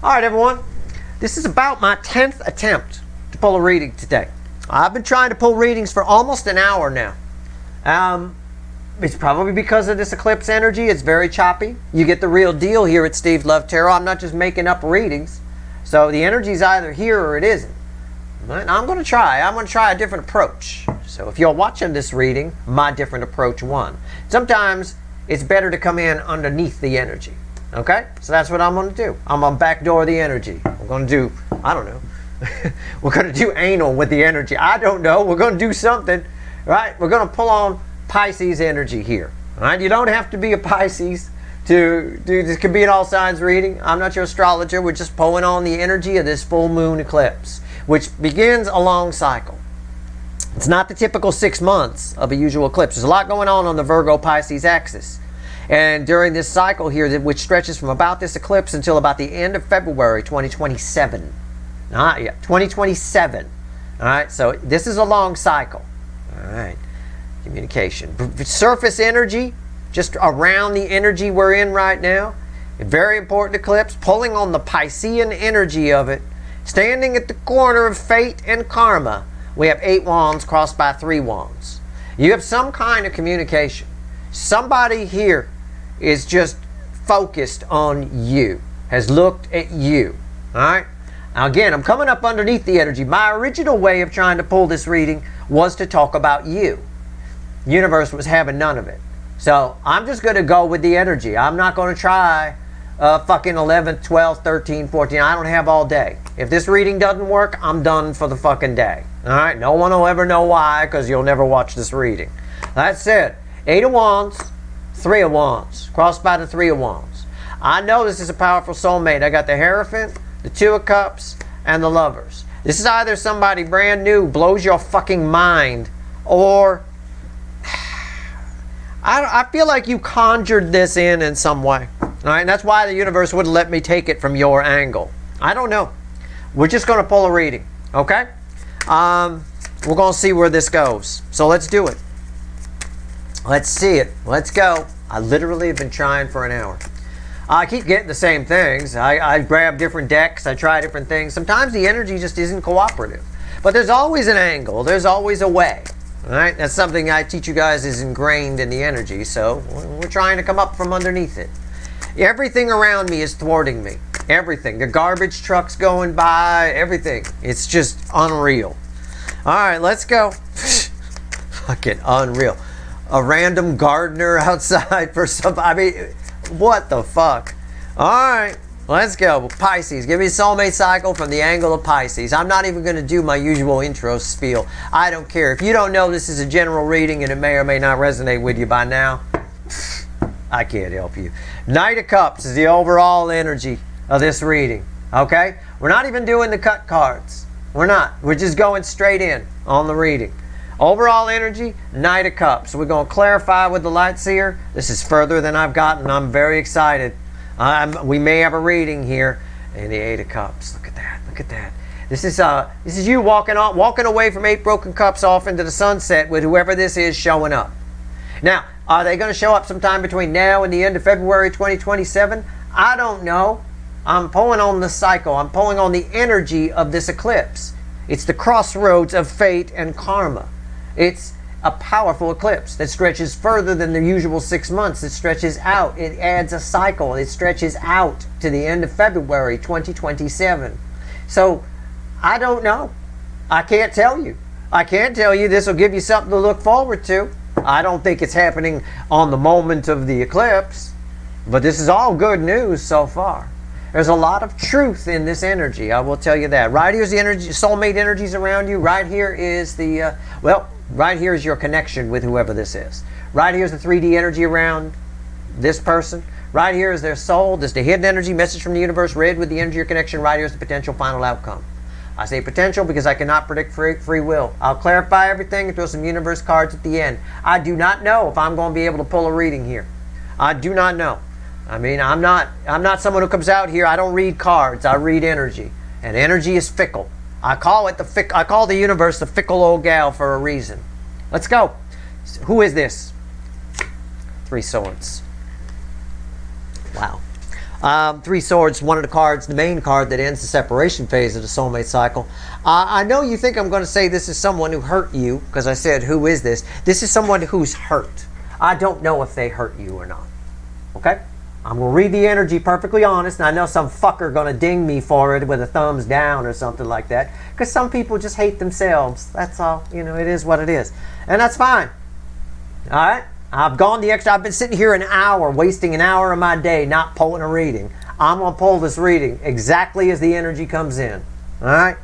All right, everyone. This is about my 10th attempt to pull a reading today. I've been trying to pull readings for almost an hour now. It's probably because of this eclipse energy. It's very choppy. You get the real deal here at Steve Love Tarot. I'm not just making up readings. So the energy's either here or it isn't. But I'm going to try. I'm going to try a different approach. So if you're watching this reading, my different approach won. Sometimes it's better to come in underneath the energy. Okay? So that's what I'm going to do. I'm going to backdoor the energy. We're going to do, I don't know. We're going to do anal with the energy. I don't know. We're going to do something. Right? We're going to pull on Pisces energy here. All right? You don't have to be a Pisces to do this. Could be an all signs reading. I'm not your astrologer. We're just pulling on the energy of this full moon eclipse, which begins a long cycle. It's not the typical 6 months of a usual eclipse. There's a lot going on the Virgo-Pisces axis. And during this cycle here, which stretches from about this eclipse until about the end of February 2027. Not yet, 2027. All right, so this is a long cycle. All right, communication. Surface energy, just around the energy we're in right now. A very important eclipse, pulling on the Piscean energy of it. Standing at the corner of fate and karma, we have 8 wands crossed by 3 wands. You have some kind of communication. Somebody here is just focused on you, has looked at you. All right? Now again, I'm coming up underneath the energy. My original way of trying to pull this reading was to talk about you. The universe was having none of it. So I'm just going to go with the energy. I'm not going to try fucking 11th, 12th, 13th, 14th. I don't have all day. If this reading doesn't work, I'm done for the fucking day. All right? No one will ever know why, because you'll never watch this reading. That's it. 8 of Wands, 3 of Wands. Crossed by the 3 of Wands. I know this is a powerful soulmate. I got the Hierophant, the 2 of Cups, and the Lovers. This is either somebody brand new, blows your fucking mind, or I feel like you conjured this in some way. All right, and that's why the universe wouldn't let me take it from your angle. I don't know. We're just going to pull a reading, okay? We're going to see where this goes. So let's do it. Let's see it. Let's go. I literally have been trying for an hour. I keep getting the same things. I grab different decks. I try different things. Sometimes the energy just isn't cooperative. But there's always an angle. There's always a way. All right? That's something I teach you guys is ingrained in the energy. So we're trying to come up from underneath it. Everything around me is thwarting me. Everything. The garbage trucks going by. Everything. It's just unreal. All right, let's go. Fucking unreal. A random gardener outside for some. I mean, what the fuck? All right, let's go. Pisces. Give me a soulmate cycle from the angle of Pisces. I'm not even going to do my usual intro spiel. I don't care. If you don't know this is a general reading and it may or may not resonate with you by now, I can't help you. Knight of Cups is the overall energy of this reading. Okay? We're not even doing the cut cards. We're not. We're just going straight in on the reading. Overall energy, Knight of Cups. We're going to clarify with the Light Seer. This is further than I've gotten. I'm very excited. We may have a reading here. And the 8 of Cups. Look at that. Look at that. This is you walking away from 8 broken cups off into the sunset with whoever this is showing up. Now, are they going to show up sometime between now and the end of February 2027? I don't know. I'm pulling on the cycle. I'm pulling on the energy of this eclipse. It's the crossroads of fate and karma. It's a powerful eclipse that stretches further than the usual 6 months. It stretches out. It adds a cycle. It stretches out to the end of February 2027. So, I don't know. I can't tell you. I can't tell you this will give you something to look forward to. I don't think it's happening on the moment of the eclipse. But this is all good news so far. There's a lot of truth in this energy. I will tell you that. Right here's the energy, soulmate energies around you. Right here is the, right here is your connection with whoever this is. Right here is the 3D energy around this person. Right here is their soul. This is the hidden energy, message from the universe, read with the energy of connection. Right here is the potential final outcome. I say potential because I cannot predict free will. I'll clarify everything and throw some universe cards at the end. I do not know if I'm going to be able to pull a reading here. I do not know. I mean, I'm not someone who comes out here. I don't read cards. I read energy. And energy is fickle. I call the universe the fickle old gal for a reason. Let's go. Who is this? 3 Swords. Wow. Three Swords, one of the cards, the main card that ends the separation phase of the soulmate cycle. I know you think I'm going to say this is someone who hurt you, because I said, who is this? This is someone who's hurt. I don't know if they hurt you or not. Okay? I'm going to read the energy perfectly honest, and I know some fucker going to ding me for it with a thumbs down or something like that, because some people just hate themselves. That's all. You know, it is what it is. And that's fine. All right? I've gone the extra. I've been sitting here an hour, wasting an hour of my day not pulling a reading. I'm going to pull this reading exactly as the energy comes in. All right?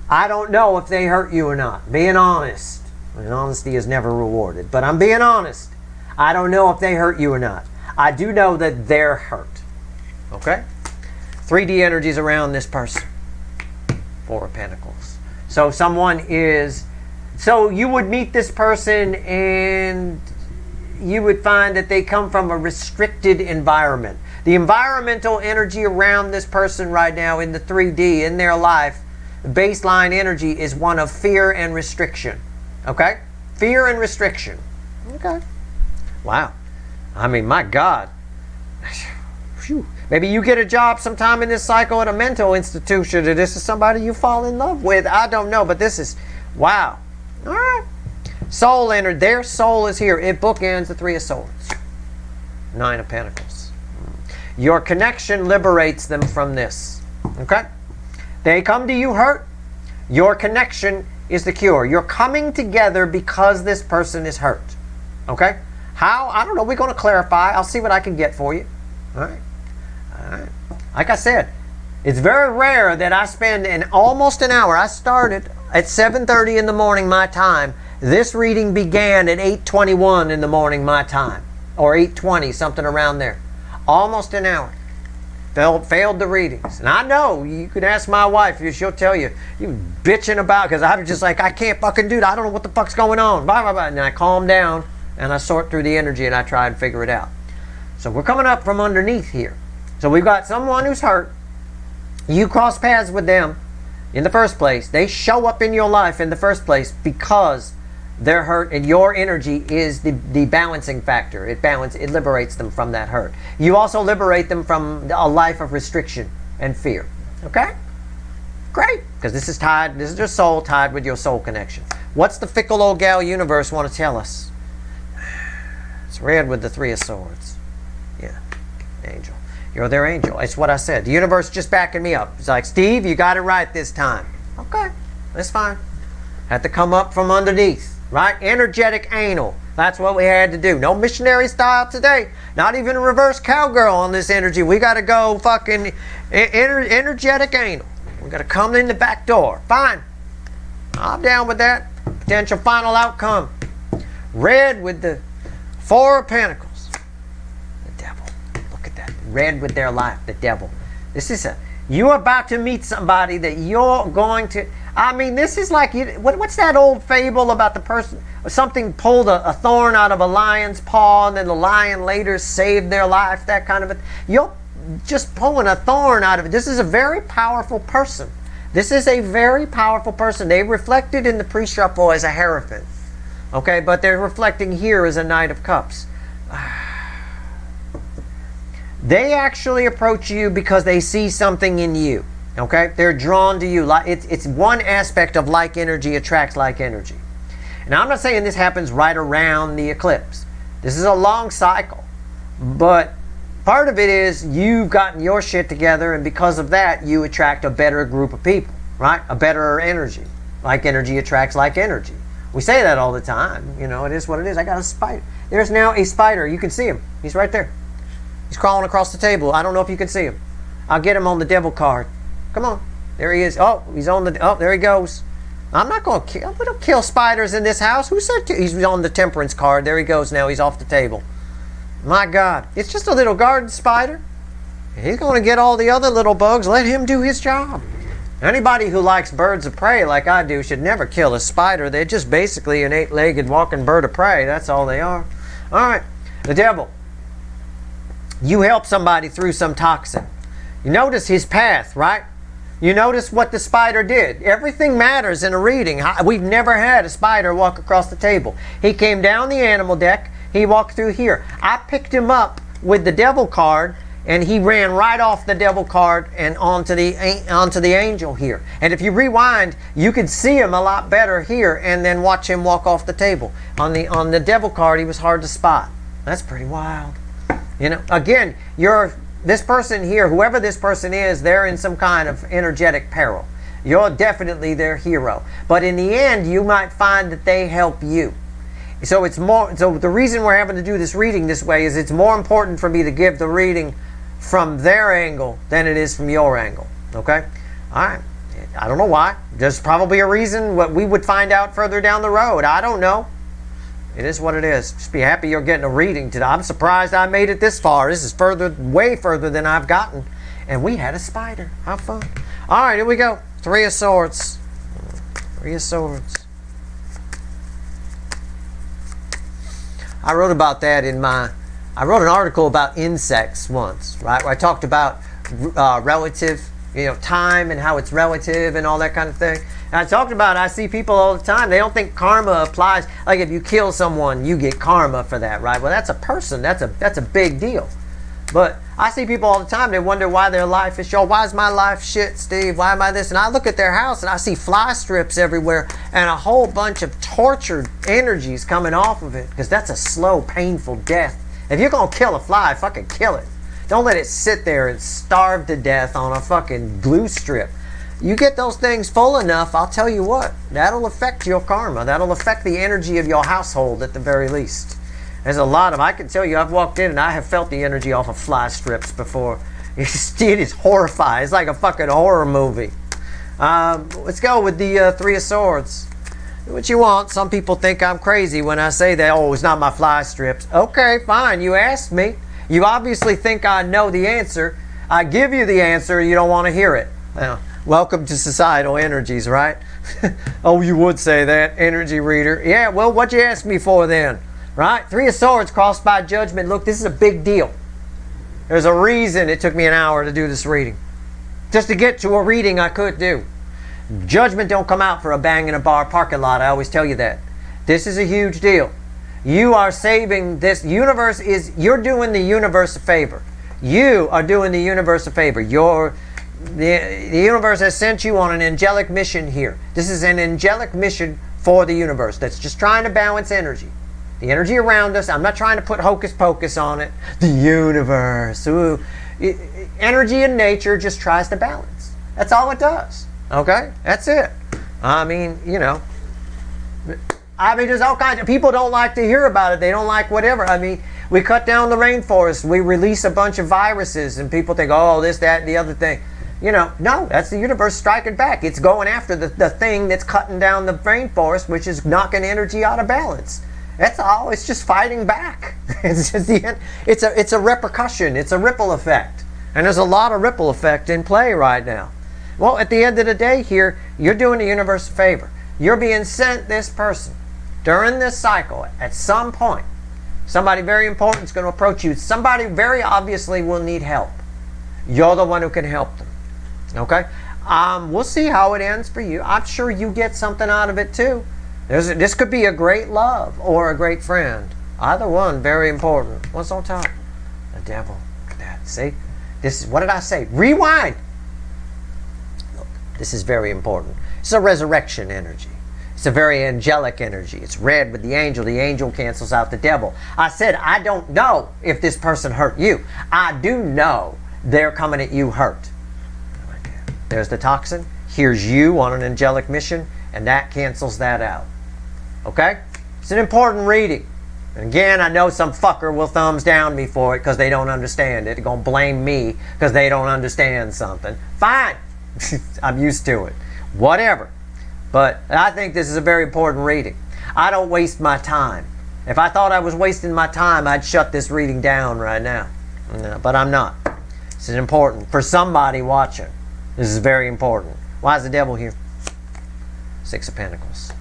I don't know if they hurt you or not. Being honest. And honesty is never rewarded. But I'm being honest. I don't know if they hurt you or not. I do know that they're hurt. Okay? 3D energies around this person. Four of Pentacles. So someone is... So you would meet this person and you would find that they come from a restricted environment. The environmental energy around this person right now in the 3D, in their life, the baseline energy is one of fear and restriction. Okay? Fear and restriction. Okay. Wow. I mean, my God. Whew. Maybe you get a job sometime in this cycle at a mental institution, and this is somebody you fall in love with. I don't know, but this is, wow. All right. Soul entered. Their soul is here. It bookends the Three of Swords. Nine of Pentacles. Your connection liberates them from this. Okay? They come to you hurt. Your connection is the cure. You're coming together because this person is hurt. Okay? How? I don't know. We're going to clarify. I'll see what I can get for you. All right. All right. Like I said, it's very rare that I spend almost an hour. I started at 7:30 in the morning my time. This reading began at 8:21 in the morning my time. Or 8:20, something around there. Almost an hour. Failed the readings. And I know, you could ask my wife, she'll tell you, you bitching about, because I was just like, I can't fucking do that. I don't know what the fuck's going on. Blah, blah, blah. And I calm down. And I sort through the energy and I try and figure it out. So we're coming up from underneath here. So we've got someone who's hurt. You cross paths with them in the first place. They show up in your life in the first place because they're hurt, and your energy is the balancing factor. It liberates them from that hurt. You also liberate them from a life of restriction and fear. Okay? Great. Because this is your soul tied with your soul connection. What's the fickle old gal universe want to tell us? It's red with the Three of Swords. Yeah. Angel. You're their angel. It's what I said. The universe just backing me up. It's like, Steve, you got it right this time. Okay. That's fine. Had to come up from underneath. Right? Energetic anal. That's what we had to do. No missionary style today. Not even a reverse cowgirl on this energy. We got to go fucking energetic anal. We got to come in the back door. Fine. I'm down with that. Potential final outcome. Red with the Four of Pentacles. The devil. Look at that. Red with their life. The devil. This is you're about to meet somebody that you're going to... I mean, this is like... What's that old fable about the person... Something pulled a thorn out of a lion's paw, and then the lion later saved their life, that kind of a... You're just pulling a thorn out of it. This is a very powerful person. This is a very powerful person. They reflected in the pre-shuffle as a Hierophant. Okay, but they're reflecting here as a Knight of Cups. They actually approach you because they see something in you. Okay, they're drawn to you. It's one aspect of like energy attracts like energy. And I'm not saying this happens right around the eclipse. This is a long cycle. But part of it is you've gotten your shit together, and because of that, you attract a better group of people, right? A better energy. Like energy attracts like energy. We say that all the time. You know, it is what it is. I got a spider. There's now a spider. You can see him. He's right there. He's crawling across the table. I don't know if you can see him. I'll get him on the devil card. Come on. There he is. Oh, he's on the... Oh, there he goes. I'm not going to kill... We don't kill spiders in this house. Who said... He's on the temperance card. There he goes now. He's off the table. My God. It's just a little garden spider. He's going to get all the other little bugs. Let him do his job. Anybody who likes birds of prey like I do should never kill a spider. They're just basically an 8-legged walking bird of prey. That's all they are. All right. The devil. You help somebody through some toxin. You notice his path, right? You notice what the spider did. Everything matters in a reading. We've never had a spider walk across the table. He came down the animal deck. He walked through here. I picked him up with the devil card. and he ran right off the devil card and onto the angel here. And if you rewind, you could see him a lot better here, and then watch him walk off the table. On the devil card, he was hard to spot. That's pretty wild. You know, again, this person here, whoever this person is, they're in some kind of energetic peril. You're definitely their hero. But in the end, you might find that they help you. So the reason we're having to do this reading this way is it's more important for me to give the reading from their angle than it is from your angle. Okay? Alright. I don't know why. There's probably a reason. What we would find out further down the road. I don't know. It is what it is. Just be happy you're getting a reading today. I'm surprised I made it this far. This is way further than I've gotten. And we had a spider. How fun. Alright, here we go. Three of Swords. Three of Swords. I wrote about that I wrote an article about insects once, right? Where I talked about relative, time and how it's relative and all that kind of thing. And I talked about, I see people all the time, they don't think karma applies. Like if you kill someone, you get karma for that, right? Well, that's a person. That's a big deal. But I see people all the time, they wonder why their life is short. Why is my life shit, Steve? Why am I this? And I look at their house and I see fly strips everywhere and a whole bunch of tortured energies coming off of it. Because that's a slow, painful death. If you're going to kill a fly, fucking kill it. Don't let it sit there and starve to death on a fucking glue strip. You get those things full enough, I'll tell you what, that'll affect your karma. That'll affect the energy of your household at the very least. There's a lot of, I can tell you, I've walked in and I have felt the energy off of fly strips before. It is horrifying. It's like a fucking horror movie. Let's go with the Three of Swords. Do what you want. Some people think I'm crazy when I say that, oh, it's not my fly strips. Okay, fine. You asked me. You obviously think I know the answer. I give you the answer. You don't want to hear it. Welcome to societal energies, right? Oh, you would say that, energy reader. Yeah, well, what'd you ask me for then? Right? Three of Swords crossed by Judgment. Look, this is a big deal. There's a reason it took me an hour to do this reading. Just to get to a reading I could do. Judgment don't come out for a bang in a bar parking lot. I always tell you that. This is a huge deal. You are saving this. You're doing the universe a favor. You are doing the universe a favor. The universe has sent you on an angelic mission here. This is an angelic mission for the universe that's just trying to balance energy. The energy around us, I'm not trying to put hocus pocus on it. The universe. Ooh. Energy in nature just tries to balance. That's all it does. Okay? That's it. I mean, there's all kinds of people don't like to hear about it. They don't like whatever. I mean, we cut down the rainforest. We release a bunch of viruses and people think, oh, this, that, and the other thing. No, that's the universe striking back. It's going after the thing that's cutting down the rainforest, which is knocking energy out of balance. That's all. It's just fighting back. It's just it's a repercussion. It's a ripple effect. And there's a lot of ripple effect in play right now. Well, at the end of the day here, you're doing the universe a favor. You're being sent this person during this cycle. At some point, somebody very important is going to approach you. Somebody very obviously will need help. You're the one who can help them. Okay? We'll see how it ends for you. I'm sure you get something out of it too. This could be a great love or a great friend. Either one, very important. What's on top? The devil. Look at that. See? What did I say? Rewind! Look, this is very important. It's a resurrection energy. It's a very angelic energy. It's red with the angel. The angel cancels out the devil. I said, I don't know if this person hurt you. I do know they're coming at you hurt. Right there. There's the toxin. Here's you on an angelic mission, and that cancels that out. Okay? It's an important reading. And again, I know some fucker will thumbs down me for it because they don't understand it. They're going to blame me because they don't understand something. Fine. I'm used to it. Whatever. But I think this is a very important reading. I don't waste my time. If I thought I was wasting my time, I'd shut this reading down right now. No, but I'm not. This is important for somebody watching. This is very important. Why is the devil here? Six of Pentacles.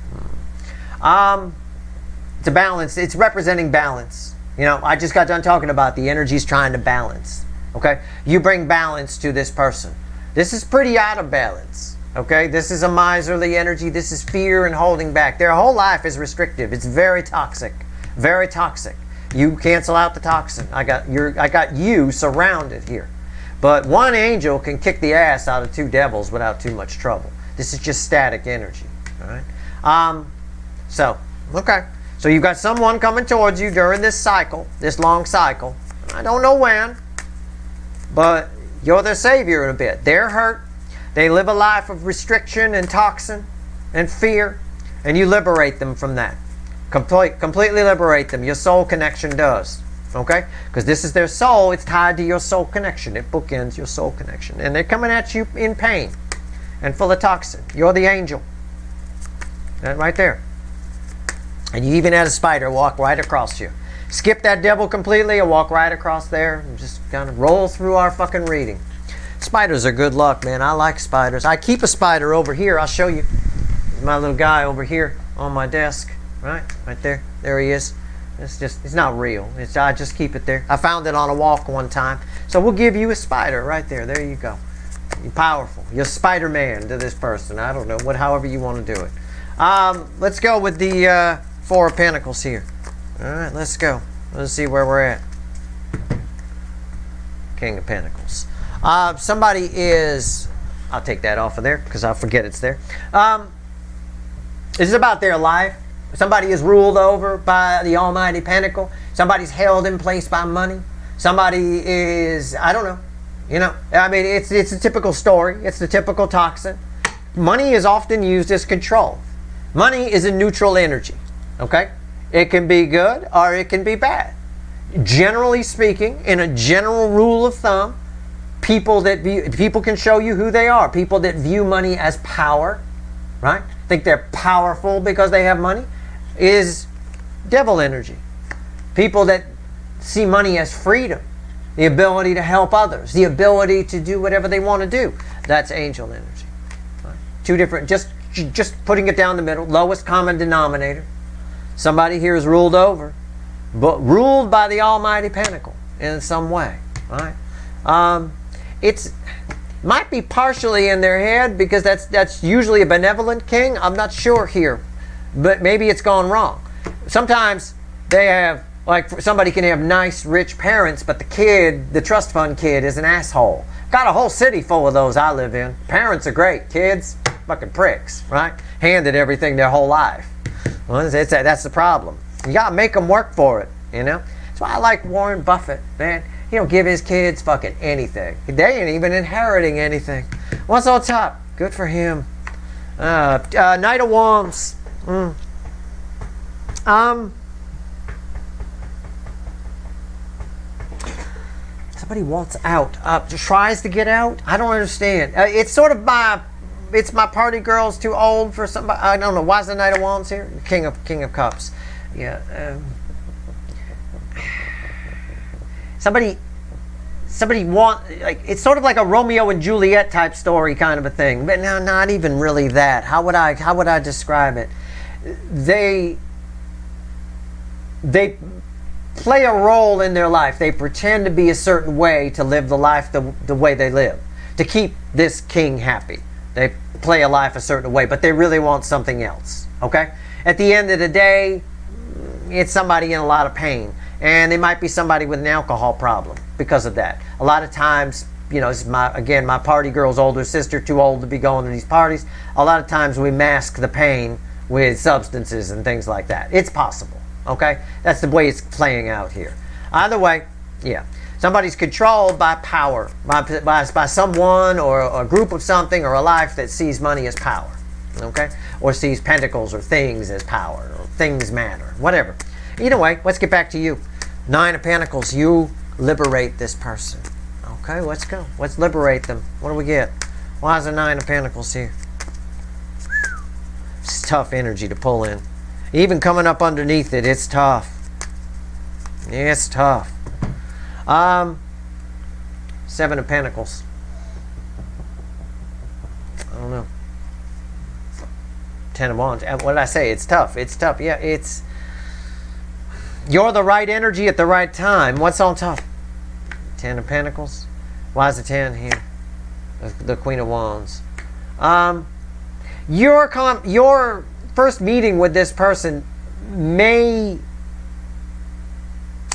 It's a balance. It's representing balance. I just got done talking about the energy's trying to balance. Okay? You bring balance to this person. This is pretty out of balance. Okay? This is a miserly energy. This is fear and holding back. Their whole life is restrictive. It's very toxic. Very toxic. You cancel out the toxin. I got you surrounded here. But one angel can kick the ass out of two devils without too much trouble. This is just static energy. All right. Okay. So you've got someone coming towards you during this cycle, this long cycle. I don't know when, but you're their savior in a bit. They're hurt. They live a life of restriction and toxin and fear, and you liberate them from that. Completely liberate them. Your soul connection does. Okay? Because this is their soul. It's tied to your soul connection. It bookends your soul connection. And they're coming at you in pain and full of toxin. You're the angel. That right there. And you even had a spider walk right across you. Skip that devil completely and walk right across there and just kind of roll through our fucking reading. Spiders are good luck, man. I like spiders. I keep a spider over here. I'll show you. My little guy over here on my desk. Right there. There he is. It's not real. I just keep it there. I found it on a walk one time. So we'll give you a spider right there. There you go. You're powerful. You're Spider-Man to this person. I don't know. However you want to do it. Let's go with the Four of Pentacles here. All right, let's go. Let's see where we're at. King of Pentacles. Somebody is... I'll take that off of there because I'll forget it's there. This is about their life. Somebody is ruled over by the almighty pentacle. Somebody's held in place by money. Somebody is, I don't know. You know, I mean, it's a typical story. It's the typical toxin. Money is often used as control. Money is a neutral energy. Okay? It can be good or it can be bad. Generally speaking, in a general rule of thumb, people can show you who they are. People that view money as power, right? Think they're powerful because they have money, is devil energy. People that see money as freedom, the ability to help others, the ability to do whatever they want to do, that's angel energy. Right? Two different, just putting it down the middle, lowest common denominator. Somebody here is ruled over, but ruled by the almighty pentacle in some way. Right? It's might be partially in their head because that's usually a benevolent king. I'm not sure here, but maybe it's gone wrong. Sometimes they have, like, somebody can have nice, rich parents, but the trust fund kid is an asshole. Got a whole city full of those I live in. Parents are great. Kids, fucking pricks, right? Handed everything their whole life. Well, that's the problem. You got to make them work for it, you know? That's why I like Warren Buffett, man. He don't give his kids fucking anything. They ain't even inheriting anything. What's on top? Good for him. Knight of Wands. Somebody wants out. Tries to get out. I don't understand. It's sort of my party girl's too old for somebody. I don't know. Why is the Knight of Wands here? King of Cups. Yeah. Somebody it's sort of like a Romeo and Juliet type story kind of a thing, but no, not even really that. How would I describe it? They play a role in their life. They pretend to be a certain way to live the life the way they live, to keep this king happy. They play a life a certain way, but they really want something else. Okay? At the end of the day, it's somebody in a lot of pain. And it might be somebody with an alcohol problem because of that. A lot of times, you know, this is my party girl's older sister, too old to be going to these parties. A lot of times we mask the pain with substances and things like that. It's possible, okay? That's the way it's playing out here. Either way, yeah. Somebody's controlled by power, by someone or a group of something or a life that sees money as power, okay? Or sees pentacles or things as power or things matter, whatever. Either way, let's get back to you. Nine of Pentacles, you liberate this person. Okay, let's go. Let's liberate them. What do we get? Why is the Nine of Pentacles here? It's tough energy to pull in. Even coming up underneath it, it's tough. Yeah, it's tough. Seven of Pentacles. I don't know. Ten of Wands. What did I say? It's tough. It's tough. Yeah, it's... You're the right energy at the right time. What's on top? Ten of Pentacles. Why is the 10 here? The Queen of Wands. Your first meeting with this person may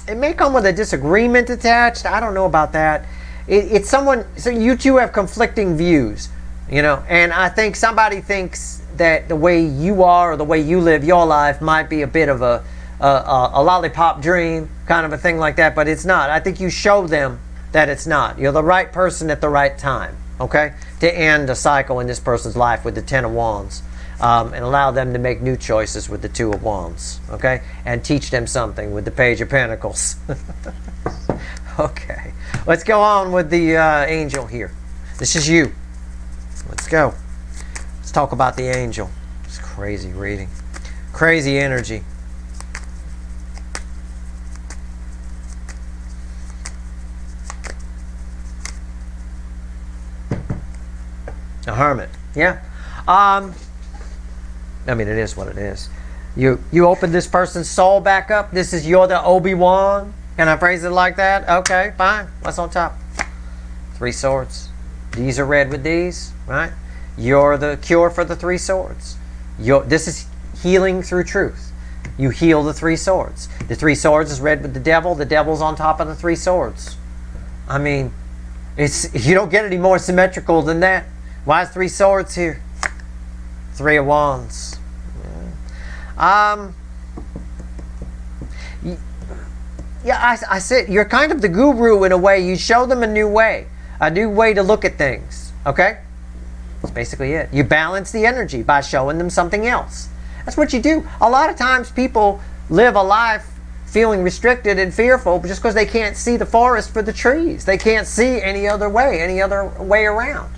it may come with a disagreement attached. I don't know about that. It's someone, so you two have conflicting views, you know, and I think somebody thinks that the way you are or the way you live your life might be a bit of a lollipop dream, kind of a thing like that, but it's not. I think you show them that it's not. You're the right person at the right time, okay, to end a cycle in this person's life with the Ten of Wands, and allow them to make new choices with the Two of Wands, okay, and teach them something with the Page of Pentacles. Okay, let's go on with the angel here. This is you. Let's go. Let's talk about the angel. It's crazy reading. Crazy energy. A hermit. Yeah. I mean, it is what it is. You open this person's soul back up. You're the Obi-Wan. Can I phrase it like that? Okay, fine. What's on top? Three Swords. These are read with these, right? You're the cure for the Three Swords. This is healing through truth. You heal the Three Swords. The Three Swords is read with the devil. The devil's on top of the Three Swords. I mean, you don't get any more symmetrical than that. Why is Three Swords here? Three of Wands. Yeah, I said you're kind of the guru in a way. You show them a new way to look at things. Okay, that's basically it. You balance the energy by showing them something else. That's what you do. A lot of times people live a life feeling restricted and fearful just because they can't see the forest for the trees. They can't see any other way around.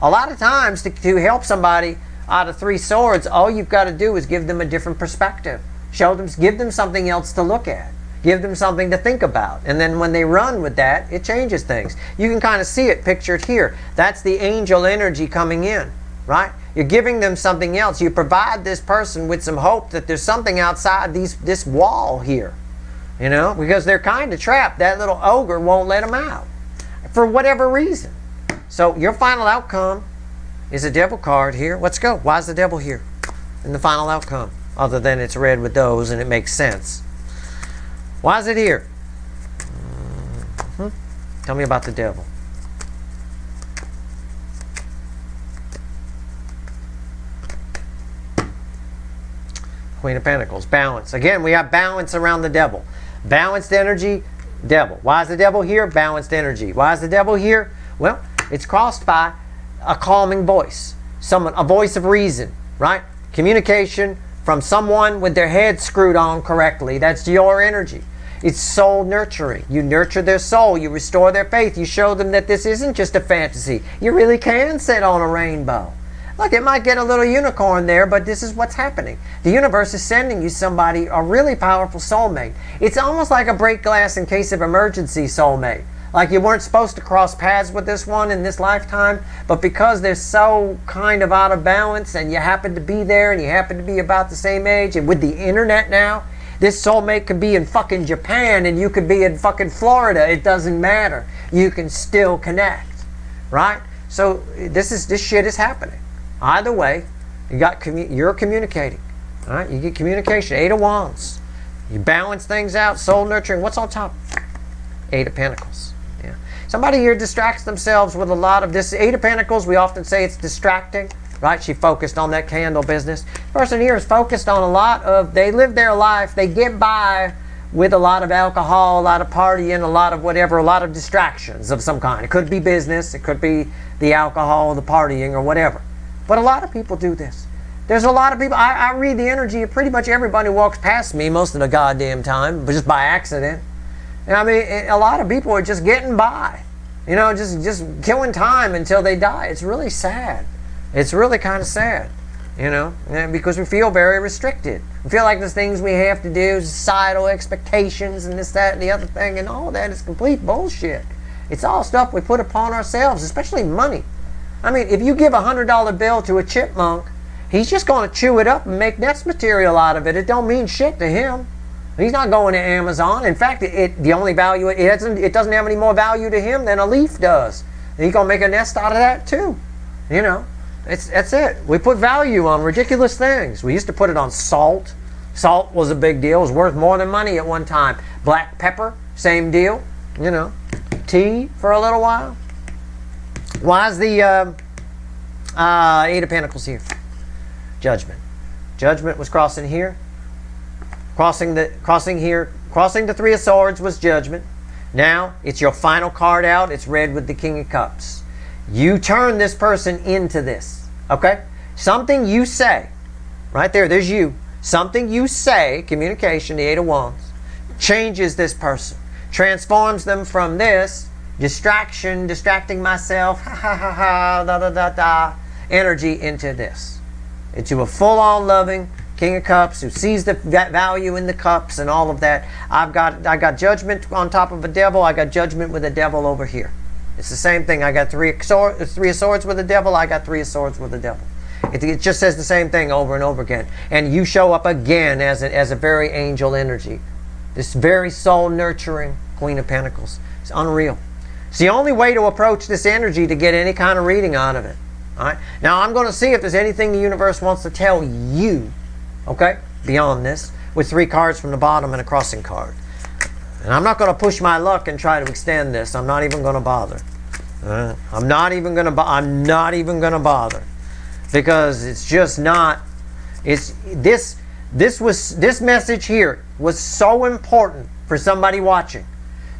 A lot of times to help somebody out of Three Swords, all you've got to do is give them a different perspective. Give them something else to look at. Give them something to think about. And then when they run with that, it changes things. You can kind of see it pictured here. That's the angel energy coming in, right? You're giving them something else. You provide this person with some hope that there's something outside this wall here, you know, because they're kind of trapped. That little ogre won't let them out for whatever reason. So your final outcome is a devil card here. Let's go. Why is the devil here in the final outcome? Other than it's read with those and it makes sense. Why is it here? Tell me about the devil. Queen of Pentacles. Balance. Again, we have balance around the devil. Balanced energy, devil. Why is the devil here? Balanced energy. Why is the devil here? Well, it's crossed by a calming voice. A voice of reason, right? Communication from someone with their head screwed on correctly. That's your energy. It's soul nurturing. You nurture their soul. You restore their faith. You show them that this isn't just a fantasy. You really can sit on a rainbow. Look, it might get a little unicorn there, but this is what's happening. The universe is sending you somebody, a really powerful soulmate. It's almost like a break glass in case of emergency soulmate. Like you weren't supposed to cross paths with this one in this lifetime, but because they're so kind of out of balance and you happen to be there and you happen to be about the same age, and with the internet now, this soulmate could be in fucking Japan and you could be in fucking Florida. It doesn't matter. You can still connect, right? So this shit is happening. Either way, you're communicating, all right? You get communication. Eight of Wands. You balance things out. Soul nurturing. What's on top? Eight of Pentacles. Yeah. Somebody here distracts themselves with a lot of this. Eight of Pentacles, we often say it's distracting. Right? She focused on that candle business. The person here is focused on a lot of, they live their life, they get by with a lot of alcohol, a lot of partying, a lot of whatever, a lot of distractions of some kind. It could be business, it could be the alcohol, the partying, or whatever. But a lot of people do this. There's a lot of people, I read the energy of pretty much everybody who walks past me most of the goddamn time, but just by accident. And I mean, a lot of people are just getting by. You know, just killing time until they die. It's really sad. It's really kind of sad, you know, because we feel very restricted. We feel like there's things we have to do, societal expectations and this, that, and the other thing, and all that is complete bullshit. It's all stuff we put upon ourselves, especially money. I mean, if you give a $100 bill to a chipmunk, he's just going to chew it up and make nest material out of it. It don't mean shit to him. He's not going to Amazon. In fact, the only value, it doesn't have any more value to him than a leaf does. And he's going to make a nest out of that too, you know. That's it. We put value on ridiculous things. We used to put it on salt. Salt was a big deal. It was worth more than money at one time. Black pepper, same deal. You know, tea for a little while. Why is the Eight of Pentacles here? Judgment. Judgment was crossing here. Crossing here. Crossing the Three of Swords was Judgment. Now, it's your final card out. It's red with the King of Cups. You turn this person into this. Okay? Something you say. Right there, there's you. Something you say, communication, the Eight of Wands, changes this person. Transforms them from this distraction, distracting myself, ha ha ha ha, da da da da, energy into this. Into a full-on loving King of Cups who sees the value in the cups and all of that. I got judgment on top of a devil. I got judgment with a devil over here. It's the same thing. I got three of swords with a devil. I got three of swords with a devil. It just says the same thing over and over again. And you show up again as a very angel energy. This very soul-nurturing Queen of Pentacles. It's unreal. It's the only way to approach this energy to get any kind of reading out of it. All right? Now, I'm going to see if there's anything the universe wants to tell you, okay, beyond this, with 3 cards from the bottom and a crossing card. And I'm not going to push my luck and try to extend this. I'm not even going to bother. I'm not even going to bother. Because it's just not, this message here was so important for somebody watching.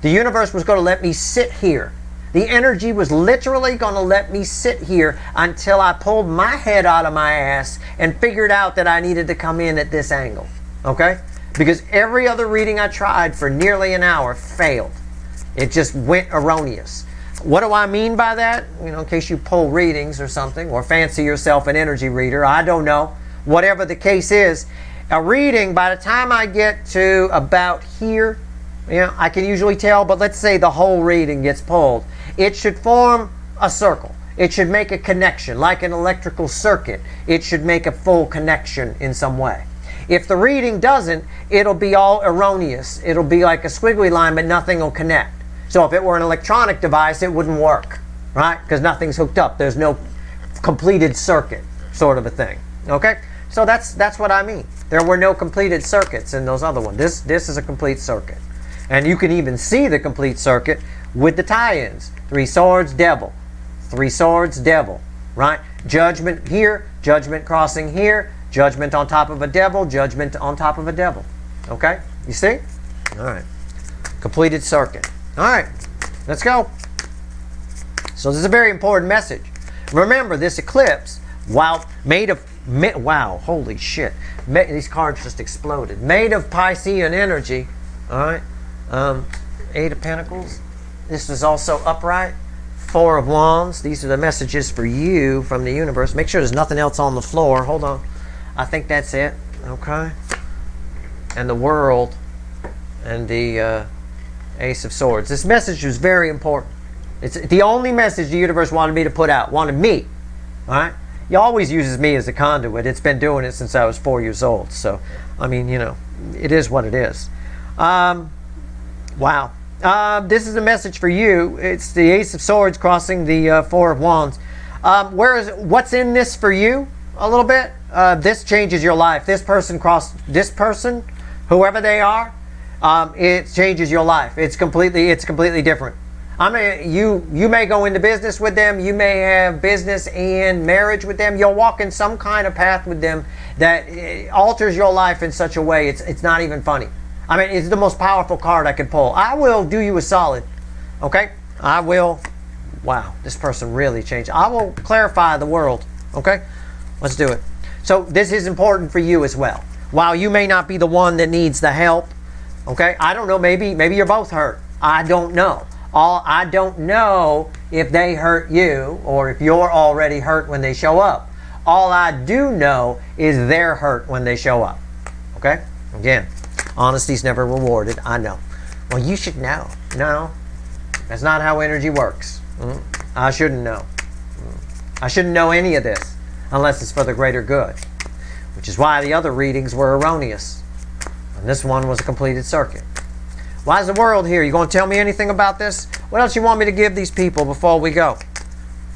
The universe was going to let me sit here. The energy was literally going to let me sit here until I pulled my head out of my ass and figured out that I needed to come in at this angle. Okay? Because every other reading I tried for nearly an hour failed. It just went erroneous. What do I mean by that? You know, in case you pull readings or something, or fancy yourself an energy reader, I don't know. Whatever the case is, a reading, by the time I get to about here, you know, I can usually tell, but let's say the whole reading gets pulled. It should form a circle. It should make a connection, like an electrical circuit. It should make a full connection in some way. If the reading doesn't, it'll be all erroneous. It'll be like a squiggly line, but nothing will connect. So if it were an electronic device, it wouldn't work, right? Because nothing's hooked up. There's no completed circuit, sort of a thing. Okay? So that's what I mean. There were no completed circuits in those other ones. This is a complete circuit. And you can even see the complete circuit with the tie-ins. 3 swords, devil. 3 swords, devil. Right? Judgment here, judgment crossing here, judgment on top of a devil, judgment on top of a devil. Okay? You see? All right. Completed circuit. All right. Let's go. So this is a very important message. Remember, this eclipse, while made of... wow, holy shit. These cards just exploded. Made of Piscean energy. All right. 8 of Pentacles. This is also upright. 4 of Wands. These are the messages for you from the universe. Make sure there's nothing else on the floor. Hold on. I think that's it. Okay. And the World. And the Ace of Swords. This message was very important. It's the only message the universe wanted me to put out. Wanted me. All right. He always uses me as a conduit. It's been doing it since I was 4 years old. So, I mean, you know, it is what it is. Wow. This is a message for you. It's the Ace of Swords crossing the 4 of Wands. What's in this for you? A little bit. This changes your life. This person, whoever they are, it changes your life. It's completely different. I mean, you may go into business with them. You may have business and marriage with them. You'll walk in some kind of path with them that alters your life in such a way it's not even funny. I mean, it's the most powerful card I could pull. I will do you a solid. Okay? I will. Wow, this person really changed. I will clarify the world. Okay? Let's do it. So this is important for you as well. While you may not be the one that needs the help, okay? I don't know, maybe you're both hurt. I don't know. I don't know if they hurt you or if you're already hurt when they show up. All I do know is they're hurt when they show up. Okay? Again, honesty's never rewarded. I know. Well, you should know. No. That's not how energy works. I shouldn't know. I shouldn't know any of this unless it's for the greater good. Which is why the other readings were erroneous. And this one was a completed circuit. Why is the World here? You going to tell me anything about this? What else you want me to give these people before we go?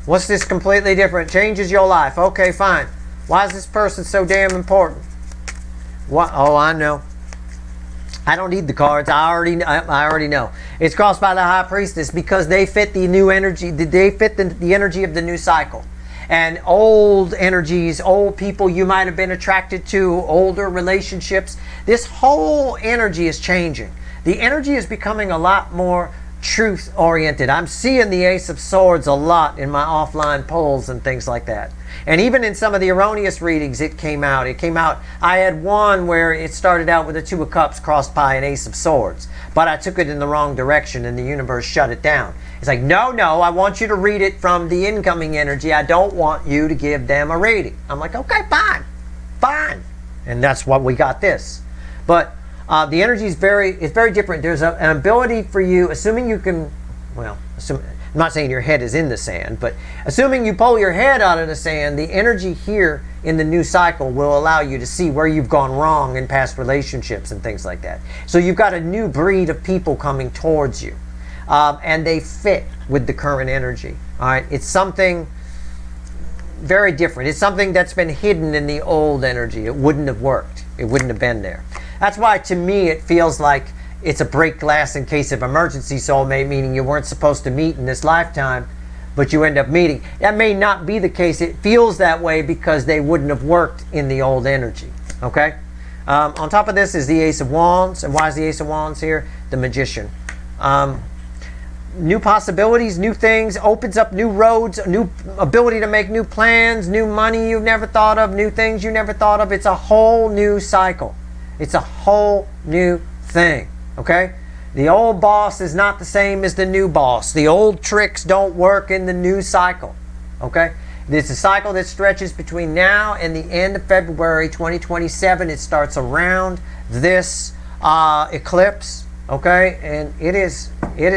What's this completely different? Changes your life. Okay, fine. Why is this person so damn important? What? Oh, I know. I don't need the cards. I already know. It's crossed by the High Priestess because they fit the new energy. They fit the energy of the new cycle. And old energies, old people you might have been attracted to, older relationships. This whole energy is changing. The energy is becoming a lot more truth-oriented. I'm seeing the Ace of Swords a lot in my offline polls and things like that. And even in some of the erroneous readings, it came out. I had one where it started out with a Two of Cups crossed by an Ace of Swords. But I took it in the wrong direction and the universe shut it down. It's like, no, I want you to read it from the incoming energy. I don't want you to give them a reading. I'm like, okay, fine. And that's what we got this. But the energy is very different. There's an ability for you, assuming you can, I'm not saying your head is in the sand, but assuming you pull your head out of the sand, the energy here in the new cycle will allow you to see where you've gone wrong in past relationships and things like that. So you've got a new breed of people coming towards you, and they fit with the current energy. All right, it's something very different. It's something that's been hidden in the old energy. It wouldn't have worked. It wouldn't have been there. That's why, to me, it feels like it's a break glass in case of emergency soulmate, meaning you weren't supposed to meet in this lifetime, but you end up meeting. That may not be the case. It feels that way because they wouldn't have worked in the old energy. Okay? On top of this is the Ace of Wands. And why is the Ace of Wands here? The Magician. New possibilities, new things, opens up new roads, new ability to make new plans, new money you've never thought of, new things you never thought of. It's a whole new cycle. It's a whole new thing. Okay? The old boss is not the same as the new boss. The old tricks don't work in the new cycle. Okay? It's a cycle that stretches between now and the end of February 2027. It starts around this eclipse. Okay? And it is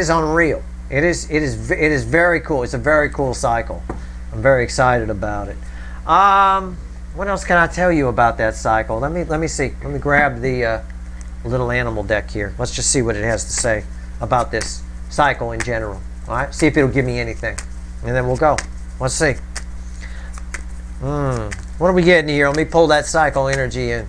unreal. It is very cool. It's a very cool cycle. I'm very excited about it. What else can I tell you about that cycle? Let me see. Let me grab the little animal deck here. Let's just see what it has to say about this cycle in general. All right, see if it'll give me anything, and then we'll go. Let's see. What are we getting here? Let me pull that cycle energy in.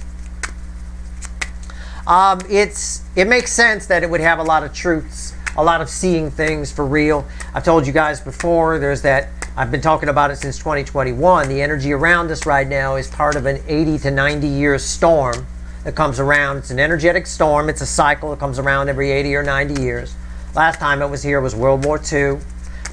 It makes sense that it would have a lot of truths, a lot of seeing things for real. I've told you guys before. There's that. I've been talking about it since 2021. The energy around us right now is part of an 80 to 90 year storm that comes around. It's an energetic storm. It's a cycle that comes around every 80 or 90 years. Last time it was here was World War II.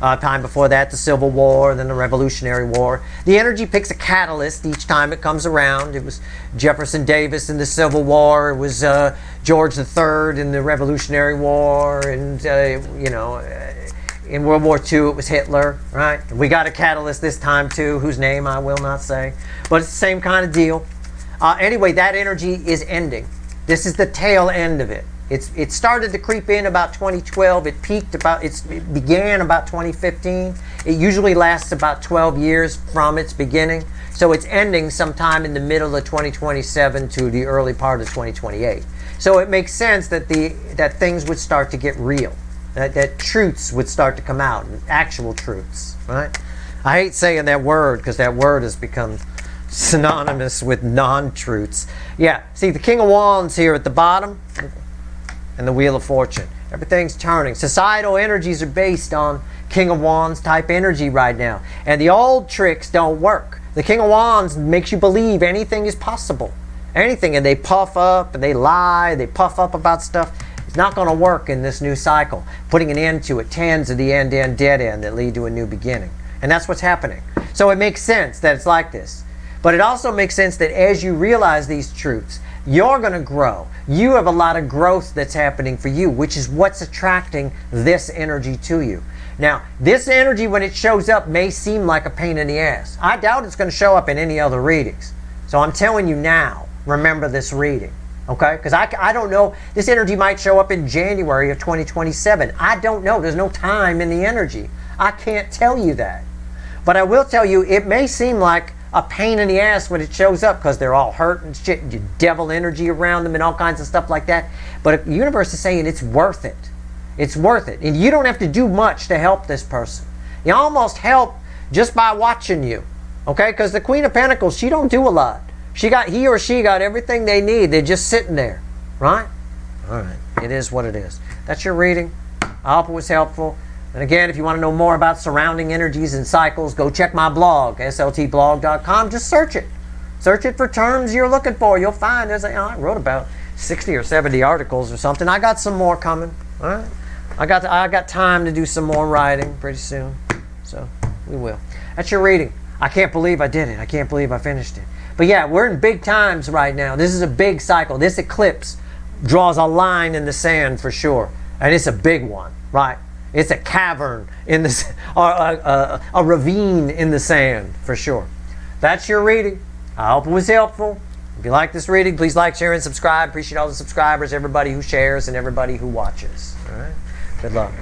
Time before that, the Civil War, then the Revolutionary War. The energy picks a catalyst each time it comes around. It was Jefferson Davis in the Civil War. It was George III in the Revolutionary War. And, in World War II, it was Hitler, right? And we got a catalyst this time, too, whose name I will not say. But it's the same kind of deal. Anyway, that energy is ending. This is the tail end of it. It started to creep in about 2012. It began about 2015. It usually lasts about 12 years from its beginning. So it's ending sometime in the middle of 2027 to the early part of 2028. So it makes sense that that things would start to get real. That truths would start to come out, actual truths, right? I hate saying that word because that word has become synonymous with non-truths. Yeah, see the King of Wands here at the bottom and the Wheel of Fortune. Everything's turning. Societal energies are based on King of Wands type energy right now. And the old tricks don't work. The King of Wands makes you believe anything is possible. Anything. And they puff up and they lie. They puff up about stuff. It's not going to work in this new cycle. Putting an end to it. Tens of the end-end, dead-end that lead to a new beginning. And that's what's happening. So it makes sense that it's like this. But it also makes sense that as you realize these truths, you're going to grow. You have a lot of growth that's happening for you, which is what's attracting this energy to you. Now, this energy, when it shows up, may seem like a pain in the ass. I doubt it's going to show up in any other readings. So I'm telling you now, remember this reading. Okay? Because I don't know. This energy might show up in January of 2027. I don't know. There's no time in the energy. I can't tell you that. But I will tell you, it may seem like a pain in the ass when it shows up because they're all hurt and shit, and devil energy around them and all kinds of stuff like that. But the universe is saying it's worth it. It's worth it. And you don't have to do much to help this person. You almost help just by watching you. Okay? Because the Queen of Pentacles, she don't do a lot. He or she got everything they need. They're just sitting there, right? All right. It is what it is. That's your reading. I hope it was helpful. And again, if you want to know more about surrounding energies and cycles, go check my blog, sltblog.com. Just search it. Search it for terms you're looking for. You'll find I wrote about 60 or 70 articles or something. I got some more coming. All right. I got time to do some more writing pretty soon. So we will. That's your reading. I can't believe I did it. I can't believe I finished it. But yeah, we're in big times right now. This is a big cycle. This eclipse draws a line in the sand for sure. And it's a big one, right? It's a cavern in the, or a ravine in the sand for sure. That's your reading. I hope it was helpful. If you like this reading, please like, share, and subscribe. Appreciate all the subscribers, everybody who shares, and everybody who watches. All right? Good luck.